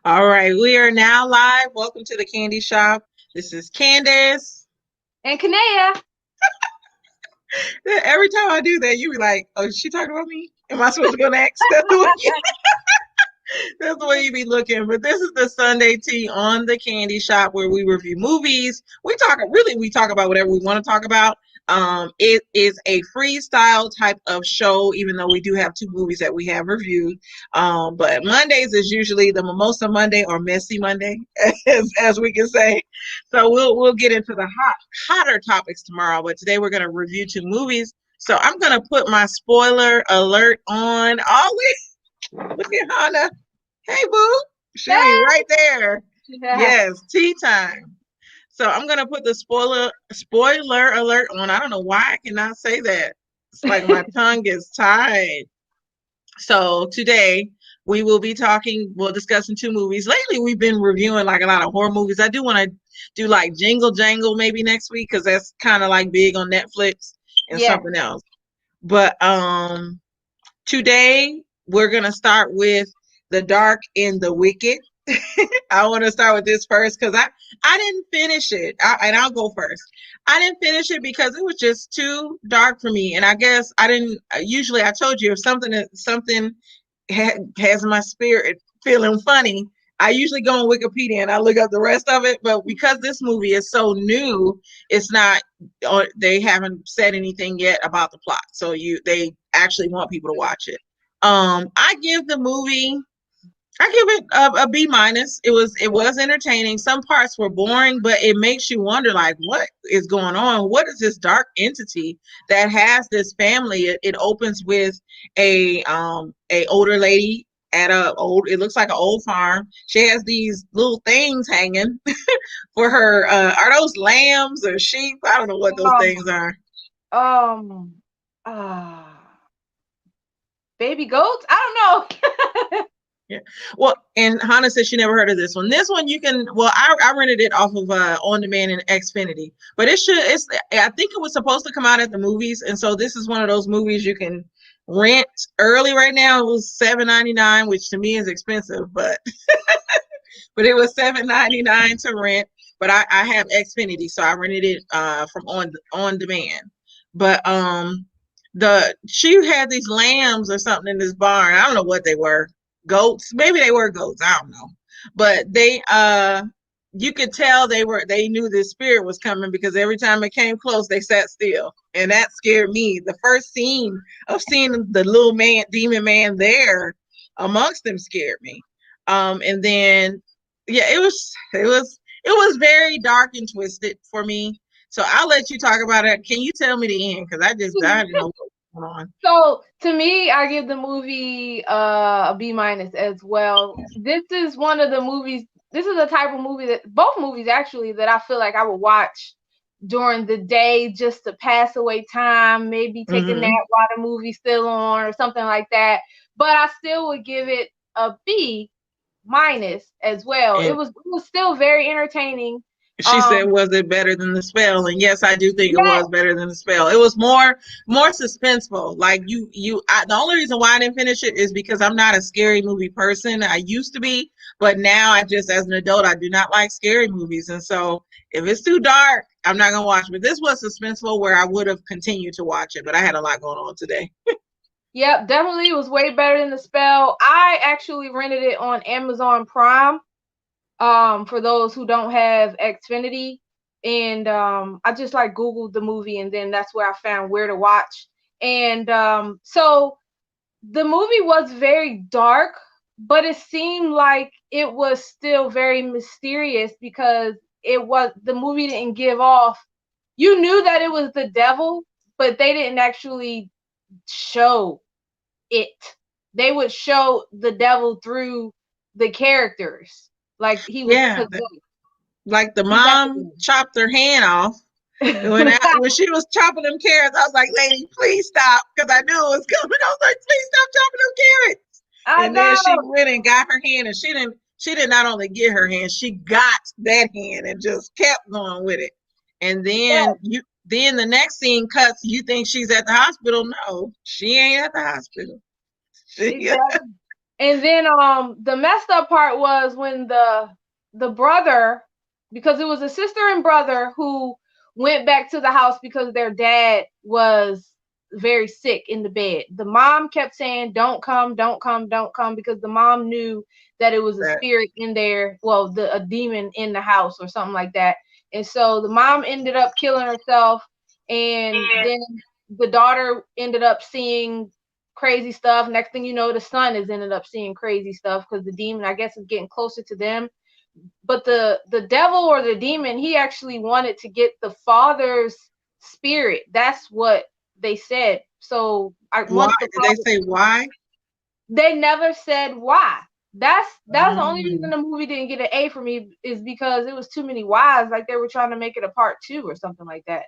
All right, we are now live. Welcome to the Candy Shop. This is Candace. And Kanea. Every time I do that, you be like, "Oh, is she talking about me? Am I supposed to go next?" That's the way you be looking. But this is the Sunday tea on the Candy Shop where we review movies. We talk about whatever we want to talk about. It is a freestyle type of show, even though we do have two movies that we have reviewed. But Mondays is usually the Mimosa Monday or Messy Monday, as we can say. So we'll get into the hotter topics tomorrow. But today we're gonna review two movies. So I'm gonna put my spoiler alert on. Always look at Hannah. Hey, boo. She'll be right there. Yeah. Yes, tea time. So I'm gonna put the spoiler alert on. I don't know why I cannot say that. It's like my tongue is tied. So today we will be discussing two movies. Lately we've been reviewing like a lot of horror movies. I do want to do like Jingle Jangle maybe next week because that's kind of like big on Netflix and Yes. something else. But today we're gonna start with The Dark and the Wicked. I want to start with this first because I didn't finish it, and I'll go first. I didn't finish it because it was just too dark for me, and I guess I didn't. Usually, I told you if something has my spirit feeling funny, I usually go on Wikipedia and I look up the rest of it. But because this movie is so new, it's not. Or they haven't said anything yet about the plot, so they actually want people to watch it. I give the movie. I give it a B minus. It was entertaining. Some parts were boring, but it makes you wonder like what is going on? What is this dark entity that has this family? It opens with a older lady at it looks like an old farm. She has these little things hanging for her. Are those lambs or sheep? I don't know what those Um. things are. Um. Uh, Baby goats. I don't know. Yeah. Well, and Hannah says she never heard of this one. This one you can. Well, I rented it off of on demand in Xfinity, but it's. I think it was supposed to come out at the movies, and so this is one of those movies you can rent early. Right now, it was $7.99, which to me is expensive, but it was $7.99 to rent. But I have Xfinity, so I rented it from on demand. But she had these lambs or something in this barn. I don't know what they were. Goats, maybe they were goats. I don't know. But you could tell they knew this spirit was coming because every time it came close, they sat still, and that scared me. The first scene of seeing the little demon man there amongst them scared me. And then yeah, it was very dark and twisted for me. So I'll let you talk about it. Can you tell me the end? Because I didn't know what was going on. So to me, I give the movie a B minus as well. This is one of the movies. This is the type of movie that both movies actually that I feel like I would watch during the day just to pass away time, maybe take a nap Hmm. while the movie's still on or something like that. But I still would give it a B minus as well. It And was still very entertaining. she said, Um, "Was it better than the spell?" And yes, I do think it yeah, was better than the spell. It was more suspenseful. Like the only reason why I didn't finish it is because I'm not a scary movie person. I used to be, but now I just, as an adult, I do not like scary movies. And so if it's too dark, I'm not gonna watch it. But this was suspenseful where I would have continued to watch it, but I had a lot going on today. yep, definitely was way better than the spell. I actually rented it on Amazon Prime. For those who don't have Xfinity, and I just like Googled the movie, and then that's where I found where to watch. And so the movie was very dark, but it seemed like it was still very mysterious because the movie didn't give off. You knew that it was the devil, but they didn't actually show it. They would show the devil through the characters, like he was Yeah, possessed. like the Is that mom chopped her hand off. And when she was chopping them carrots, I was like, "Lady, please stop," because I knew it was coming. I was like, "Please stop chopping them carrots." I And then she know. went and got her hand, and she did not only get her hand, she got that hand and just kept going with it. And Yes, then the next scene cuts. You think she's at the hospital? No, she ain't at the hospital. She, exactly. And then the messed up part was when the brother, because it was a sister and brother who went back to the house because their dad was very sick in the bed. The mom kept saying, "Don't come, don't come, don't come," because the mom knew that it was a That- spirit in there, well, a demon in the house or something like that. And so the mom ended up killing herself, and then the daughter ended up seeing crazy stuff. Next thing you know, the son is ended up seeing crazy stuff because the demon, I guess, is getting closer to them. But the devil or the demon, he actually wanted to get the father's spirit. That's what they said. So Why once the did they father, say why? they never said why. That's the only reason Mm, the movie didn't get an A for me, is because it was too many whys. Like they were trying to make it a part two or something like that.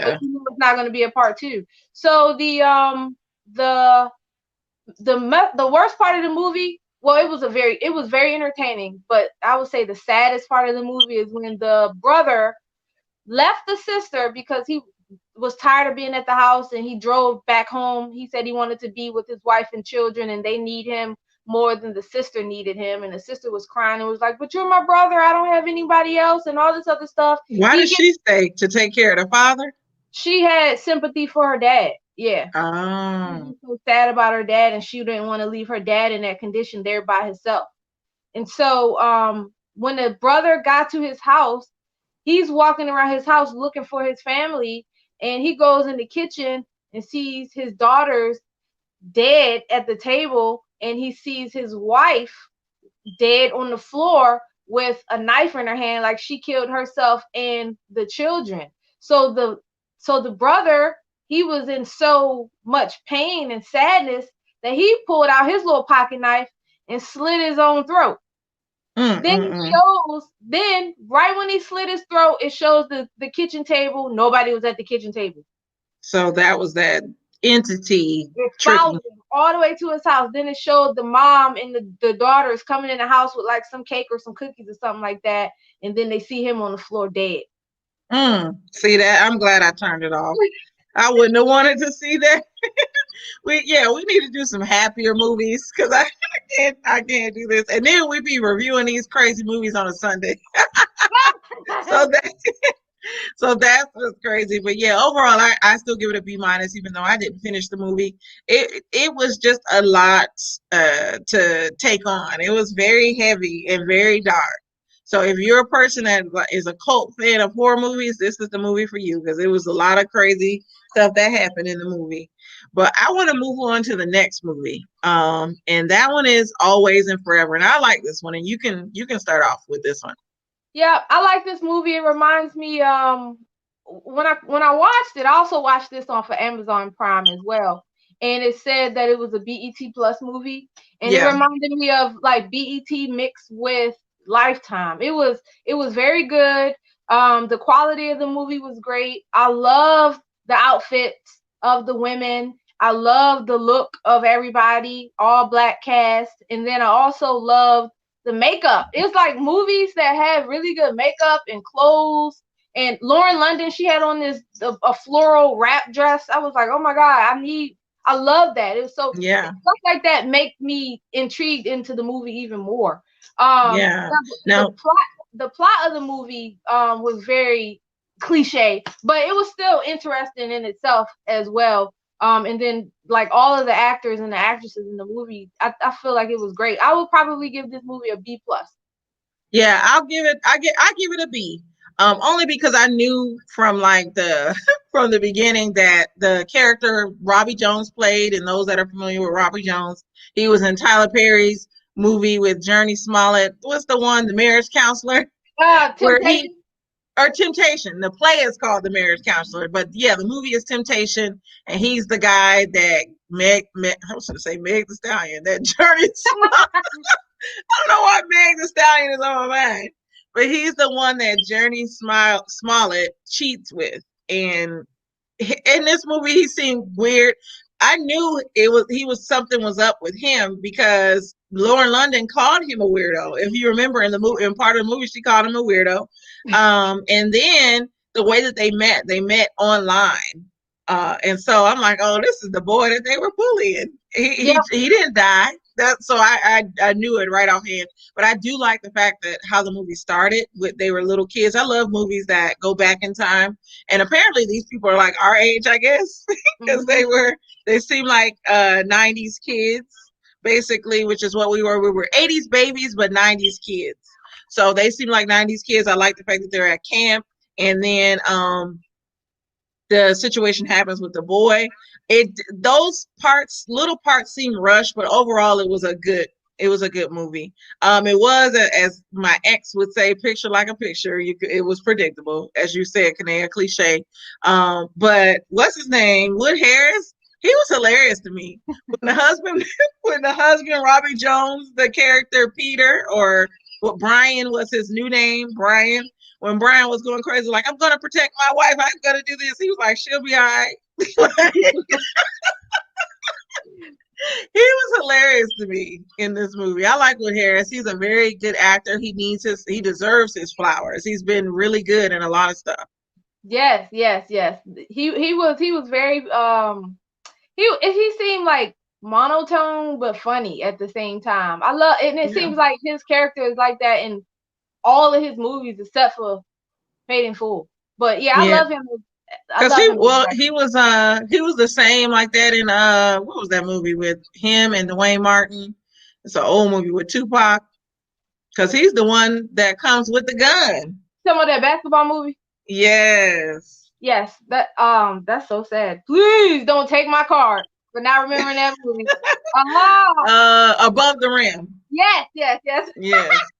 But yeah. you knew it's not going to be a part two. So the the worst part of the movie, well, it was very entertaining, but I would say the saddest part of the movie is when the brother left the sister because he was tired of being at the house, and he drove back home. He said he wanted to be with his wife and children, and they need him more than the sister needed him. And the sister was crying and was like, "But you're my brother, I don't have anybody else," and all this other stuff. Why He did gets she stay to take care of the father? She had sympathy for her dad. Yeah. She Oh, was so sad about her dad, and she didn't want to leave her dad in that condition there by himself. And so when the brother got to his house, he's walking around his house looking for his family, and he goes in the kitchen and sees his daughters dead at the table, and he sees his wife dead on the floor with a knife in her hand, like she killed herself and the children. So the brother, he was in so much pain and sadness that he pulled out his little pocket knife and slit his own throat. mm, Then mm, it mm. shows, then right when he slit his throat, it shows the kitchen table. Nobody was at the kitchen table. So that was that entity It followed tricking. him all the way to his house. Then it showed the mom and the daughters coming in the house with like some cake or some cookies or something like that. And then they see him on the floor dead. See that? I'm glad I turned it off. I wouldn't have wanted to see that. We need to do some happier movies because I can't do this. And then we be reviewing these crazy movies on a Sunday. So that so that was crazy. But yeah, overall I still give it a B minus, even though I didn't finish the movie. It was just a lot to take on. It was very heavy and very dark. So if you're a person that is a cult fan of horror movies, this is the movie for you because it was a lot of crazy stuff that happened in the movie. But I want to move on to the next movie. And that one is Always and Forever. And I like this one. And you can start off with this one. Yeah, I like this movie. It reminds me when I watched it, I also watched this on for Amazon Prime as well. And it said that it was a BET Plus movie, and it Yeah. reminded me of like BET mixed with Lifetime. It was very good. The quality of the movie was great. I love the outfits of the women. I love the look of everybody, all black cast. And then I also love the makeup. It's like movies that have really good makeup and clothes. And Lauren London, she had on this a floral wrap dress. I was like, oh my god, I love that. It was so Yeah. stuff like that make me intrigued into the movie even more. Yeah. The Now, plot of the movie was very cliche, but it was still interesting in itself as well. And then like all of the actors and the actresses in the movie, I feel like it was great. I would probably give this movie a B plus. yeah, I give it a B. Only because I knew from like the from the beginning that the character Robbie Jones played, and those that are familiar with Robbie Jones, he was in Tyler Perry's movie with Journey Smollett. What's the one, The Marriage Counselor? Where he Temptation. or Temptation. The play is called The Marriage Counselor, but yeah, the movie is Temptation, and he's the guy that I was going to say Meg the Stallion, that Journey Smollett. I don't know why Meg the Stallion is on my mind, but he's the one that Journey Smollett cheats with, and in this movie he seemed weird. I knew he was something was up with him because Lauren London called him a weirdo. If you remember in the movie, in part of the movie, she called him a weirdo. And then the way that they met online. And so I'm like, oh, this is the boy that they were bullying. He Yep. he didn't die. that. So I knew it right offhand. But I do like the fact that how the movie started with they were little kids. I love movies that go back in time. And apparently these people are like our age, I guess, because Mhm. they seem like 90s kids basically, which is what we were. We were 80s babies, but 90s kids. So they seem like 90s kids. I like the fact that they're at camp, and then the situation happens with the boy. It those parts, little parts, seem rushed, but overall, it was a good movie. It was as my ex would say, picture like a picture. It was predictable, as you said, Kanea, cliche. But what's his name? Wood Harris. He was hilarious to me. When the husband, when the husband, Robbie Jones, the character Peter, or what Brian was his new name, Brian, when Brian was going crazy, like, I'm going to protect my wife. I'm going to do this. He was like, she'll be all right. He was hilarious to me in this movie. I like Wood Harris. He's a very good actor. He deserves his flowers. He's been really good in a lot of stuff. Yes, yes, yes. He was very he seemed like monotone but funny at the same time. I love and it Yeah. seems like his character is like that in all of his movies except for Paid in Full. But yeah, I Yeah. love him. I Cause love him as an actor. he was the same like that in what was that movie with him and Dwayne Martin? It's an old movie with Tupac. Cause he's the one that comes with the gun. Some of that basketball movie. Yes. Yes, that's so sad. Please don't take my card for not remembering that movie. Allah. Above the rim. Yes, yes, yes. Yes.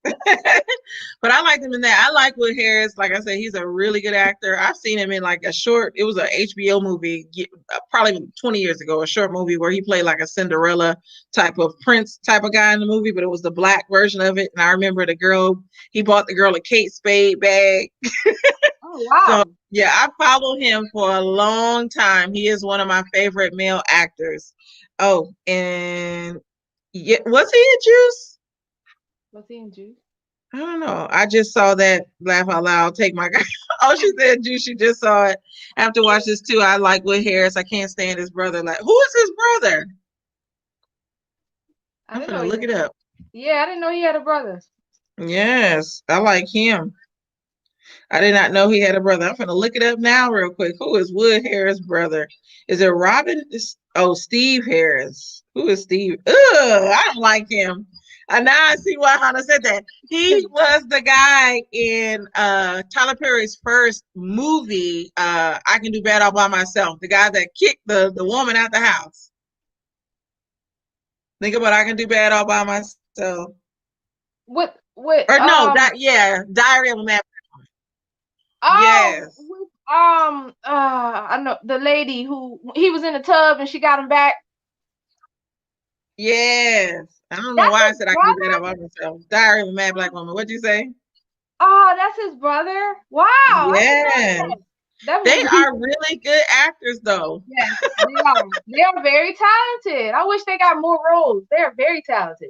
But I liked him in that. I like Wood Harris. Like I said, he's a really good actor. I've seen him in like it was a HBO movie, probably 20 years ago, a short movie where he played like a Cinderella type of prince type of guy in the movie, but it was the black version of it. And I remember he bought the girl a Kate Spade bag. Oh So wow. yeah, I follow him for a long time. He is one of my favorite male actors. Oh, and yeah, was he in Juice? Was he in Juice? I don't know. I just saw that laugh out loud. Take my guy. Oh, she said Juice. She just saw it. I have to watch this too. I like Wood Harris. I can't stand his brother. Like, who is his brother? I I'm didn't know finna he look had. it up. Yeah, I didn't know he had a brother. Yes, I like him. I did not know he had a brother. I'm gonna look it up now real quick. Who is Wood Harris' brother? Is it Robin? Oh, Steve Harris. Who is Steve? Ugh, I don't like him. And now I see why Hannah said that. He was the guy in Tyler Perry's first movie, I Can Do Bad All By Myself. The guy that kicked the woman out the house. Think about I Can Do Bad All By Myself. What Or no, Diary of a Mad. oh Yes. with I know the lady who he was in the tub and she got him back. Yes. I don't know That's why I his said I can do brother? that about myself. Diary of a Mad Black Woman. What'd you say? Oh, that's his brother. Wow, I didn't know Yes. that. That They movie. are really good actors, though. Yes, they are. They are very talented. I wish they got more roles. They are very talented.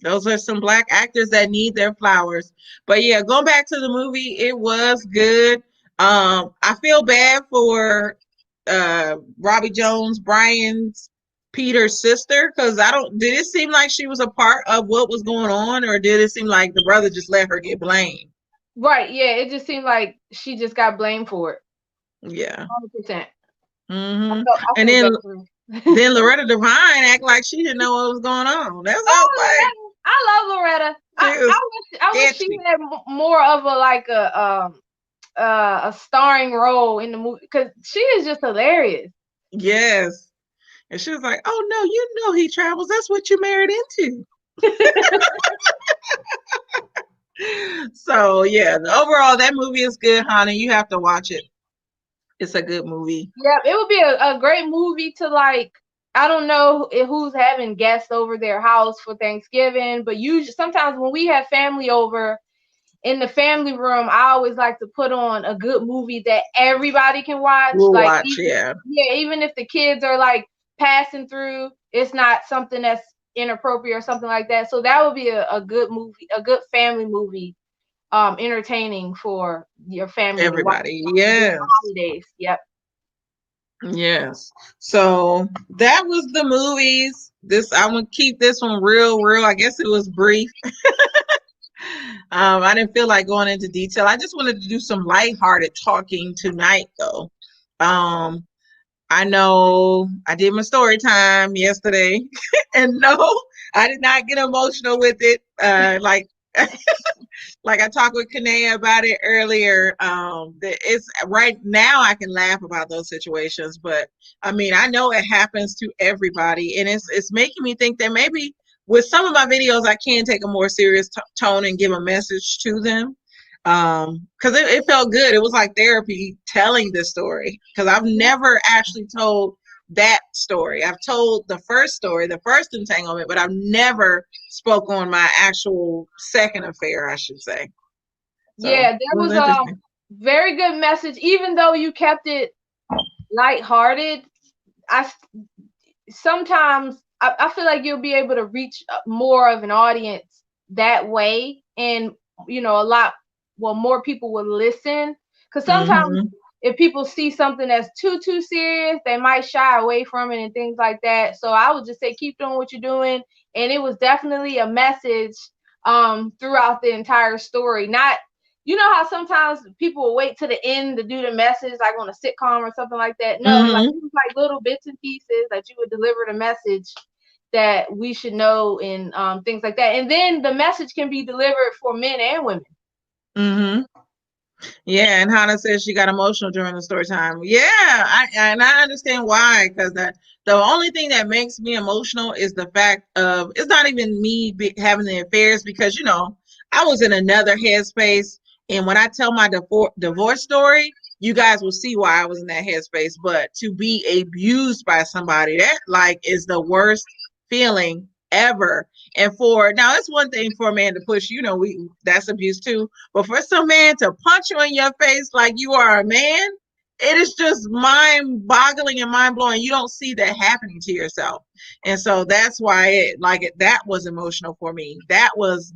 Those are some black actors that need their flowers. But yeah, going back to the movie, it was good. I feel bad for Robbie Jones, Brian's Peter's sister, because I don't. Did it seem like she was a part of what was going on, or did it seem like the brother just let her get blamed? Right, yeah, it just seemed like she just got blamed for it. Yeah. 100%. hmm I And feel then bad for her. then Loretta Devine act like she didn't know what was going on. That's all Oh, like Loretta. I love Loretta. she was I wish she sketchy. had more of a starring role in the movie because she is just hilarious. Yes. And she was like, "Oh no, you know he travels. That's what you married into." So yeah, overall that movie is good, honey. You have to watch it. It's a good movie. Yeah, it would be a great movie to like. I don't know who's having guests over their house for Thanksgiving, but usually sometimes when we have family over in the family room, I always like to put on a good movie that everybody can watch. We'll Like watch, even yeah. yeah, even if the kids are like passing through, it's not something that's inappropriate or something like that. So that would be a good movie, a good family movie, entertaining for your family to watch Everybody. during the Yes. holidays. Yep. Yes. So that was the movies. This I'm gonna keep this one real. I guess it was brief. I didn't feel like going into detail. I just wanted to do some lighthearted talking tonight, though. Um, I know I did my story time yesterday, and no, I did not get emotional with it. Like I talked with Kanea about it earlier. It's right now I can laugh about those situations, but I mean I know it happens to everybody, and it's making me think that maybe with some of my videos I can take a more serious tone and give a message to them. Because it felt good. It was like therapy telling this story because I've never actually told that story. I've told the first story, the first entanglement, but I've never spoke on my actual second affair, I should say. So Yeah, it there was was interesting. very good message. Even though you kept it lighthearted, I sometimes I feel like you'll be able to reach more of an audience that way, and a lot more people will listen. Because sometimes Mm-hmm. if people see something that's too serious, they might shy away from it and things like that. So I would just say keep doing what you're doing, and it was definitely a message throughout the entire story. Not, how sometimes people will wait to the end to do the message, like on a sitcom or something like that. No, like Mm-hmm. it was like little bits and pieces that you would deliver the message that we should know, and things like that. And then the message can be delivered for men and women. Mm-hmm. Yeah, and Hannah says she got emotional during the story time. Yeah, and I understand why, because the only thing that makes me emotional is the fact of it's not even me having the affairs because I was in another headspace, and when I tell my divorce story, you guys will see why I was in that headspace. But to be abused by somebody, that like is the worst feeling ever. And for now, it's one thing for a man to push, we that's abuse too, but for some man to punch you in your face like you are a man, it is just mind boggling and mind blowing. You don't see that happening to yourself. And so that's why that was emotional for me. It was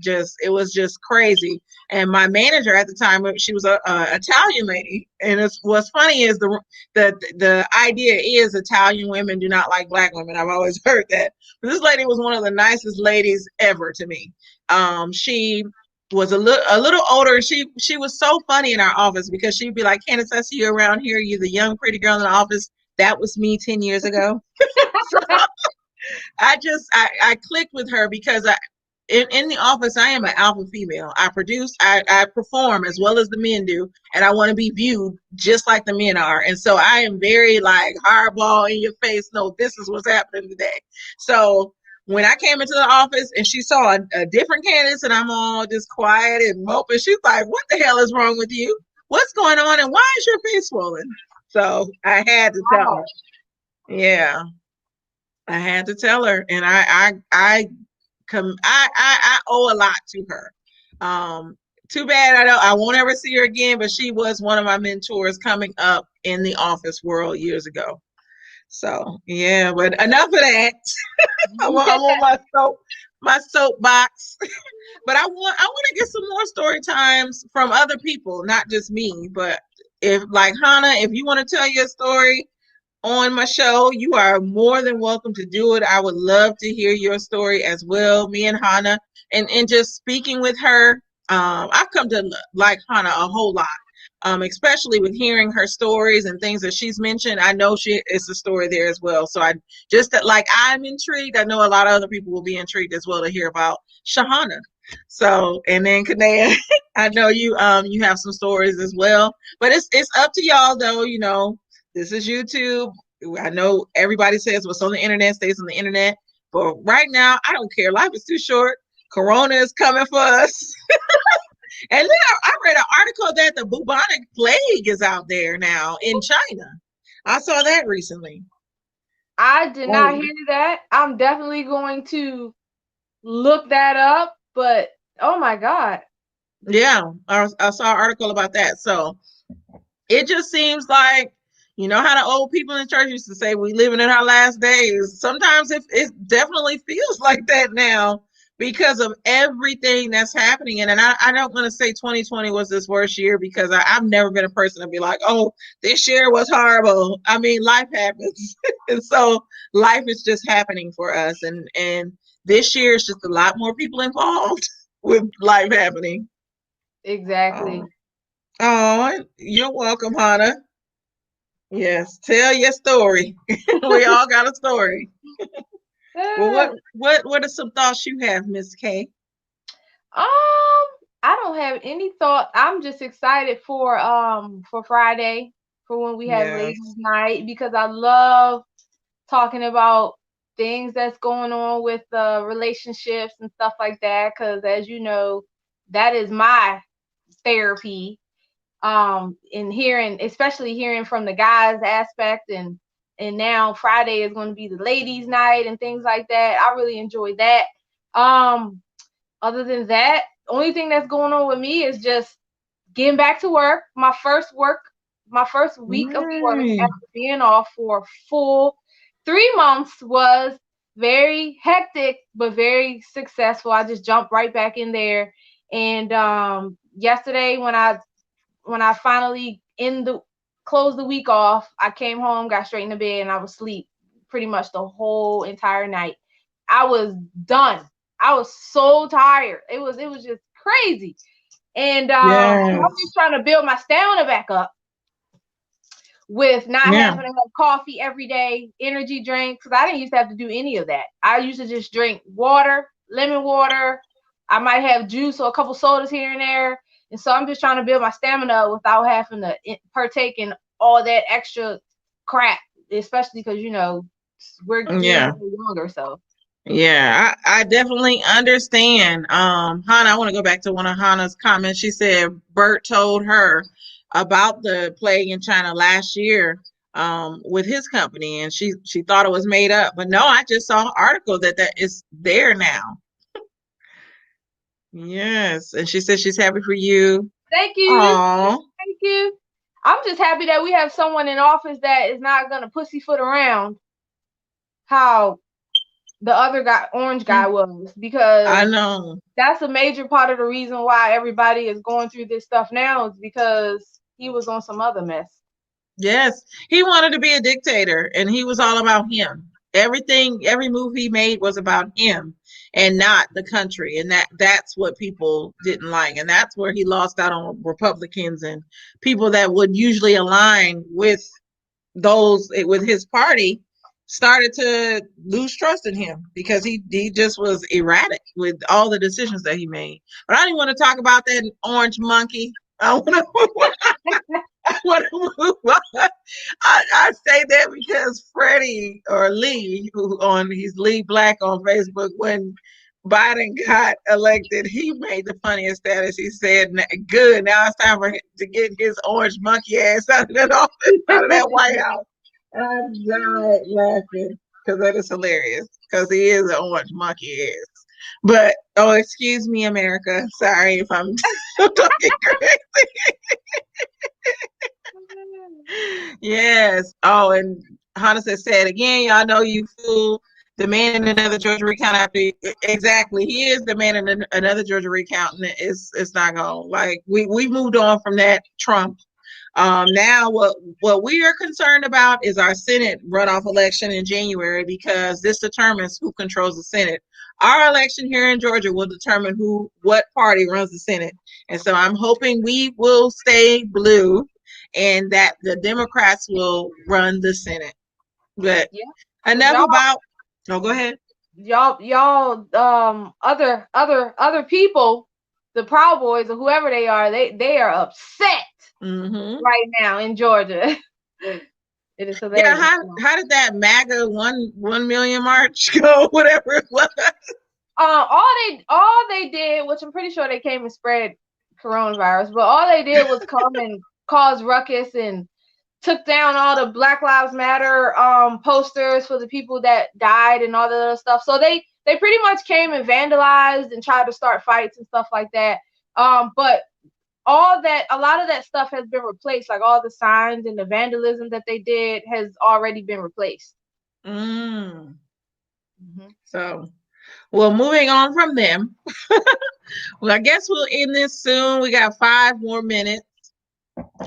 just crazy. And my manager at the time, she was a Italian lady. And what's funny is the idea is Italian women do not like black women. I've always heard that. But this lady was one of the nicest ladies ever to me. She was a little older. She was so funny in our office because she'd be like, Candace, I see you around here. You're the young pretty girl in the office. That was me 10 years ago. So I clicked with her because in the office I am an alpha female. I perform as well as the men do, and I want to be viewed just like the men are. And so I am very like hardball in your face. No, this is what's happening today. So when I came into the office and she saw a different Candace and I'm all just quiet and moping, she's like, "What the hell is wrong with you? What's going on? And why is your face swollen?" So I had to tell her. Wow. Yeah, I had to tell her, and I owe a lot to her. Too bad I won't ever see her again, but she was one of my mentors coming up in the office world years ago. So yeah, but enough of that. I'm on my soapbox. But I want to get some more story times from other people, not just me. But if like Hannah, if you want to tell your story on my show, you are more than welcome to do it. I would love to hear your story as well. Me and Hannah, and just speaking with her, I've come to like Hannah a whole lot. Especially with hearing her stories and things that she's mentioned, I know she is a story there as well. So I just that like I'm intrigued. I know a lot of other people will be intrigued as well to hear about Shahana. So and then Kanea, I know you have some stories as well. But it's up to y'all though, this is YouTube. I know everybody says what's on the internet stays on the internet, but right now I don't care. Life is too short. Corona is coming for us. And then I read an article that the bubonic plague is out there now in China. I saw that recently. I did not Oh, hear that. I'm definitely going to look that up, but oh my God. yeah. I saw an article about that. So it just seems like, how the old people in church used to say, we living in our last days. Sometimes it definitely feels like that now because of everything that's happening. And I don't want to say 2020 was this worst year because I've never been a person to be like, oh, this year was horrible. I mean, life happens. And so life is just happening for us. And this year is just a lot more people involved with life happening. Exactly. Oh, oh, you're welcome, Hannah. Yes, tell your story. We all got a story. Well, Uh, what are some thoughts you have, Miss K? I don't have any thought. I'm just excited for Friday for when we have ladies' Yes. night because I love talking about things that's going on with relationships and stuff like that. Because as you know, that is my therapy. And hearing, especially hearing from the guys aspect, and now Friday is going to be the ladies' night and things like that. I really enjoy that. Um, Other than that, only thing that's going on with me is just getting back to work. My first week of work Right. after being off for a full 3 months was very hectic, but very successful. I just jumped right back in there. And yesterday, when I finally closed the week off, I came home, got straight into bed, and I was asleep pretty much the whole entire night. I was done. I was so tired. It was just crazy. And so I'm just Yes. trying to build my stamina back up with not Yeah. having to have coffee every day, energy drinks. Because I didn't used to have to do any of that. I used to just drink water, lemon water. I might have juice or a couple sodas here and there. And so I'm just trying to build my stamina without having to partake in all that extra crap, especially because, we're getting a Yeah. little younger. So, Yeah. I definitely understand. Hannah, I want to go back to one of Hannah's comments. She said Bert told her about the plague in China last year with his company, and she thought it was made up. But no, I just saw an article that is there now. Yes. And she said she's happy for you. thank you. Oh. Thank you. I'm just happy that we have someone in office that is not going to pussyfoot around how the other guy, orange guy, was, I because know. that's a major part of the reason why everybody is going through this stuff now, is because he was on some other mess. Yes, he wanted to be a dictator and he was all about him. Everything, every move he made was about him and not the country. And that's what people didn't like. And that's where he lost out on Republicans and people that would usually align with those with his party started to lose trust in him because he just was erratic with all the decisions that he made. But I didn't want to talk about that orange monkey. I want to I want to move on. I say that because Freddie or Lee, he's Lee Black on Facebook, when Biden got elected, he made the funniest status. He said, "Good, now it's time for him to get his orange monkey ass out of that office, out of that White House." And I died laughing because that is hilarious. Because he is an orange monkey ass. But oh, excuse me, America. Sorry if I'm talking correct. Yes. Oh, and Hannah said again, y'all know you fool the man in another Georgia recount after exactly. He is the man in another Georgia recount, and it's not going like we moved on from that Trump. Now what we are concerned about is our Senate runoff election in January because this determines who controls the Senate. Our election here in Georgia will determine what party runs the Senate. And so I'm hoping we will stay blue and that the Democrats will run the Senate. But Yeah, because enough about no, go ahead. other people, the Proud Boys or whoever they are, they are upset Mm-hmm. right now in Georgia. It is Yeah, hilarious. how did that MAGA 1 million march go? Whatever it was. All they did, which I'm pretty sure they came and spread coronavirus, but all they did was come and cause ruckus and took down all the Black Lives Matter posters for the people that died and all that other stuff. So they pretty much came and vandalized and tried to start fights and stuff like that. But a lot of that stuff has been replaced. Like all the signs and the vandalism that they did has already been replaced. Mm. Mm-hmm. So Well, moving on from them. Well, I guess we'll end this soon. We got 5 more minutes.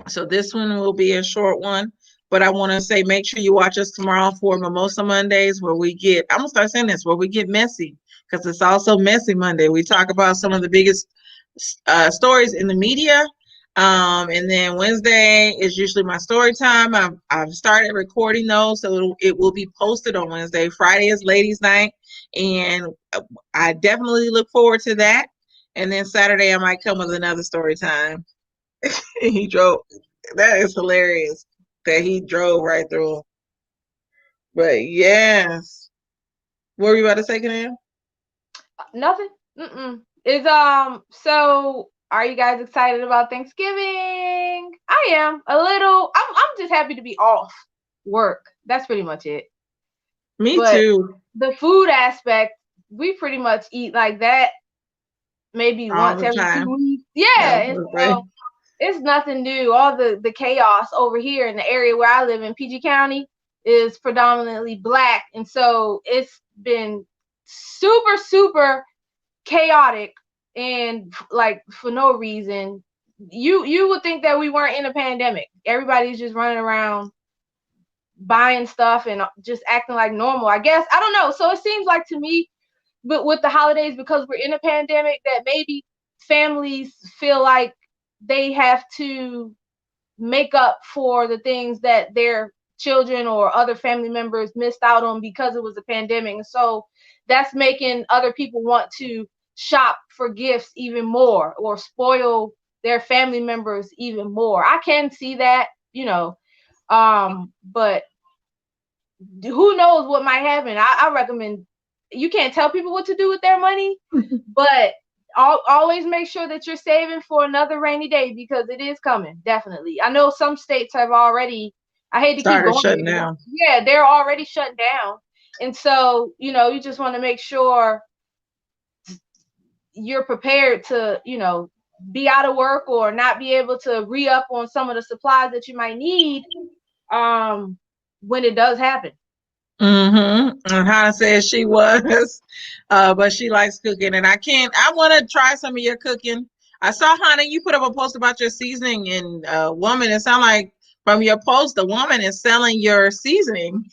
So this one will be a short one. But I want to say make sure you watch us tomorrow for Mimosa Mondays, where we get, I'm gonna start saying this, where we get messy, because it's also Messy Monday. We talk about some of the biggest stories in the media. And then Wednesday is usually my story time. I've started recording those, so it will be posted on Wednesday. Friday is ladies' night, and I definitely look forward to that. And then Saturday I might come with another story time. He drove. That is hilarious that he drove right through 'em. But yes, what were you about to say, Canal? Nothing. Is so are you guys excited about Thanksgiving? I am a little. I'm just happy to be off work. That's pretty much it. Me But too. the food aspect, we pretty much eat like that maybe All once the every time. 2 weeks. I Yeah, was and gonna say. so it's nothing new. All the chaos over here in the area where I live in PG County is predominantly black, and so it's been super chaotic and like for no reason. You would think that we weren't in a pandemic. Everybody's just running around buying stuff and just acting like normal. I guess I don't know. So it seems like to me, but with the holidays, because we're in a pandemic, that maybe families feel like they have to make up for the things that their children or other family members missed out on because it was a pandemic. And so that's making other people want to shop for gifts even more or spoil their family members even more. I can see that, but who knows what might happen. I recommend you can't tell people what to do with their money, but always make sure that you're saving for another rainy day because it is coming. Definitely. I know some states have already, I hate to keep Started going shutting there, but down. yeah, they're already shut down. And so, you just want to make sure you're prepared to, be out of work or not be able to re-up on some of the supplies that you might need when it does happen. Mm-hmm. And Hannah says she was, but she likes cooking, and I want to try some of your cooking. I saw Hannah, you put up a post about your seasoning, and woman, it sounds like from your post, the woman is selling your seasoning.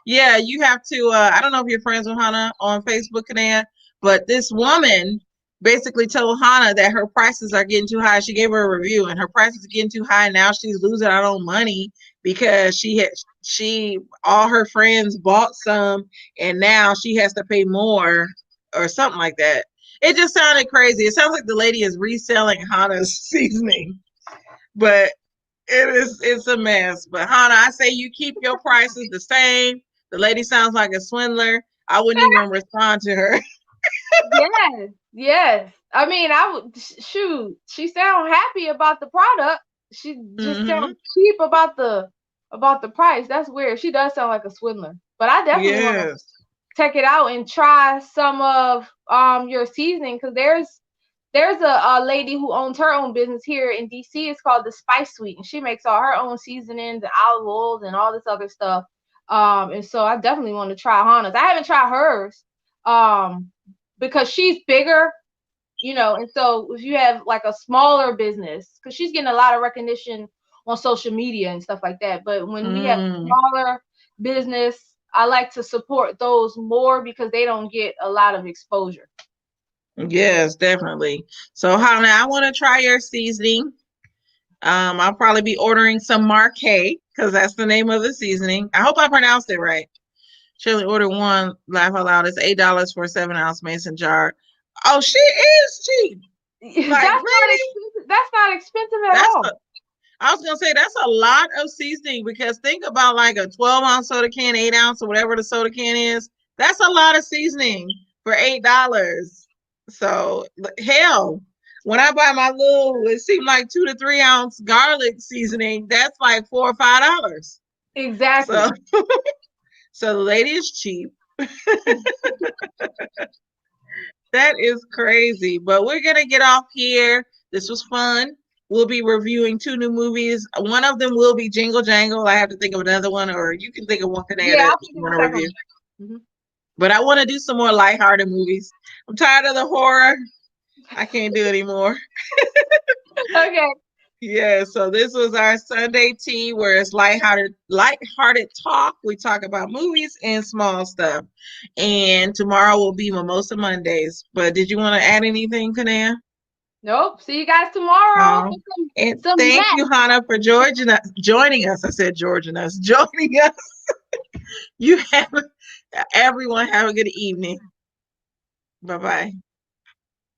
Yeah, you have to. I don't know if you're friends with Hannah on Facebook, Kanea, but this woman basically told Hannah that her prices are getting too high. She gave her a review, and her prices are getting too high. Now she's losing out on money because she all her friends bought some, and now she has to pay more or something like that. It just sounded crazy. It sounds like the lady is reselling Hannah's seasoning, but it's a mess. But Hannah, I say you keep your prices the same. The lady sounds like a swindler. I wouldn't even respond to her. Yes, yes. I mean, I would shoot. She sound happy about the product. She just Mm-hmm. sounds cheap about the price. That's weird. She does sound like a swindler. But I definitely want to Yes. check it out and try some of your seasoning because there's a lady who owns her own business here in DC. It's called the Spice Suite, and she makes all her own seasonings and olive oils and all this other stuff. And so I definitely want to try Hannah's. I haven't tried hers. Because she's bigger, and so if you have like a smaller business, because she's getting a lot of recognition on social media and stuff like that. But when we have Mm. smaller business, I like to support those more because they don't get a lot of exposure. Yes, definitely. So Hannah, I want to try your seasoning. I'll probably be ordering some Marquet because that's the name of the seasoning. I hope I pronounced it right. Shirley ordered one. Laugh out loud. It's $8 for a 7-ounce mason jar. Oh, she is cheap. Like That's not really? expensive. That's not expensive at That's all. a, I was gonna say that's a lot of seasoning because think about like a 12-ounce soda can, 8 ounce or whatever the soda can is. That's a lot of seasoning for $8. So hell, when I buy my little, it seemed like 2 to 3 ounce garlic seasoning. That's like $4 or $5. So Exactly. so the lady is cheap. That is crazy. But we're gonna get off here. This was fun. We'll be reviewing 2 new movies. One of them will be Jingle Jangle. I have to think of another one, or you can think of one today Yeah, that I'll you think of want a to second review. one. Mhm. But I want to do some more lighthearted movies. I'm tired of the horror. I can't do it anymore. Okay. Yeah, so this was our Sunday tea where it's lighthearted talk. We talk about movies and small stuff. And tomorrow will be Mimosa Mondays. But did you want to add anything, Kanea? Nope. See you guys tomorrow. Um, and Some thank mess. you, Hannah, for joining us. I said Georging us, joining us. You have everyone have a good evening. Bye bye.